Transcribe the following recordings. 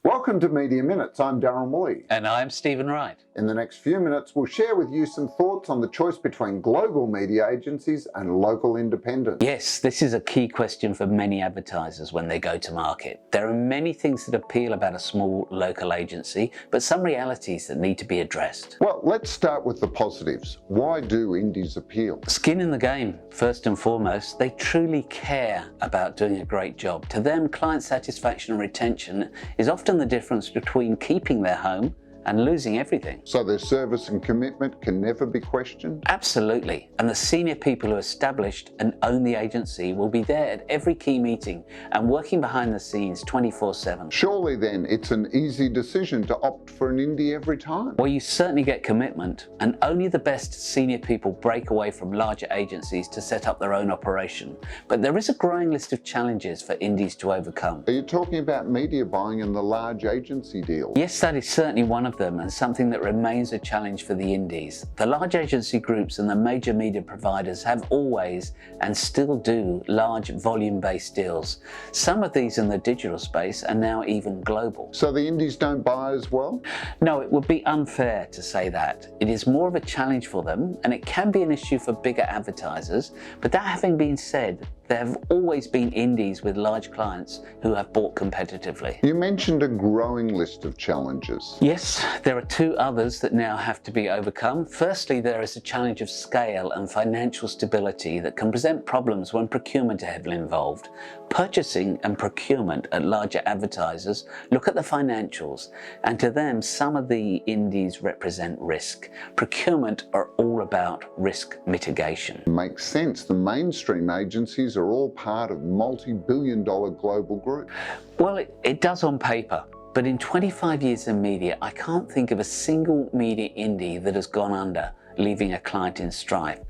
Welcome to Media Minutes. I'm Darren Woolley. And I'm Stephen Wright. In the next few minutes, we'll share with you some thoughts on the choice between global media agencies and local independents. Yes, this is a key question for many advertisers when they go to market. There are many things that appeal about a small local agency, but some realities that need to be addressed. Well, let's start with the positives. Why do indies appeal? Skin in the game, first and foremost. They truly care about doing a great job. To them, client satisfaction and retention is often the difference between keeping their home and losing everything. So their service and commitment can never be questioned? Absolutely. And the senior people who established and own the agency will be there at every key meeting and working behind the scenes 24/7. Surely then it's an easy decision to opt for an indie every time. Well, you certainly get commitment, and only the best senior people break away from larger agencies to set up their own operation. But there is a growing list of challenges for indies to overcome. Are you talking about media buying and the large agency deals? Yes, that is certainly one of them, and something that remains a challenge for the indies. The large agency groups and the major media providers have always and still do large volume-based deals. Some of these in the digital space are now even global. So the indies don't buy as well? No, it would be unfair to say that. It is more of a challenge for them, and it can be an issue for bigger advertisers. But that having been said, there have always been indies with large clients who have bought competitively. You mentioned a growing list of challenges. Yes, there are two others that now have to be overcome. Firstly, there is a challenge of scale and financial stability that can present problems when procurement are heavily involved. Purchasing and procurement at larger advertisers look at the financials, and to them, some of the indies represent risk. Procurement are all about risk mitigation. Makes sense. The mainstream agencies are all part of multi-billion-dollar global groups. Well, it does on paper. But in 25 years in media, I can't think of a single media indie that has gone under, leaving a client in strife.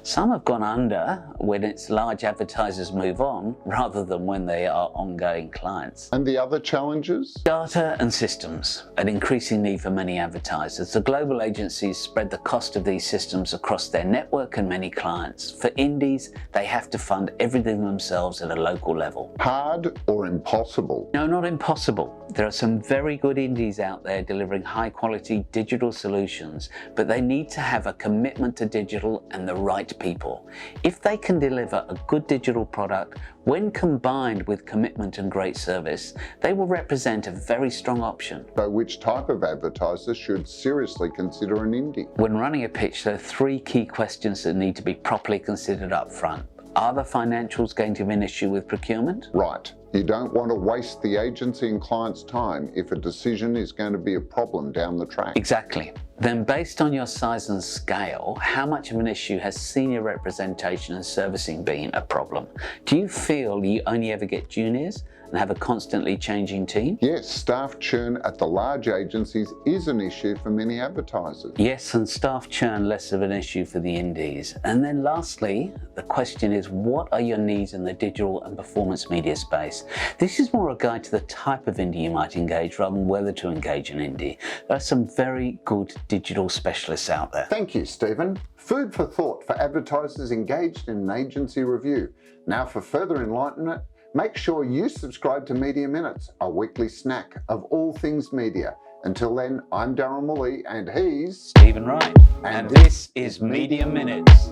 Some have gone under when its large advertisers move on, rather than when they are ongoing clients. And the other challenges? Data and systems, an increasing need for many advertisers. The global agencies spread the cost of these systems across their network and many clients. For indies, they have to fund everything themselves at a local level. Hard or impossible? No, not impossible. There are some very good indies out there delivering high quality digital solutions, but they need to have a commitment to digital and the right people. If they can deliver a good digital product, when combined with commitment and great service, they will represent a very strong option. So which type of advertiser should seriously consider an indie? When running a pitch, there are three key questions that need to be properly considered up front. Are the financials going to be an issue with procurement? Right. You don't want to waste the agency and client's time if a decision is going to be a problem down the track. Exactly. Then based on your size and scale, how much of an issue has senior representation and servicing been a problem? Do you feel you only ever get juniors and have a constantly changing team? Yes, staff churn at the large agencies is an issue for many advertisers. Yes, and staff churn less of an issue for the indies. And then lastly, the question is, what are your needs in the digital and performance media space? This is more a guide to the type of indie you might engage rather than whether to engage an indie. There are some very good digital specialists out there. Thank you, Stephen. Food for thought for advertisers engaged in an agency review. Now for further enlightenment, make sure you subscribe to Media Minutes, a weekly snack of all things media. Until then, I'm Darren Woolley and he's Stephen Wright. And this is Media Minutes.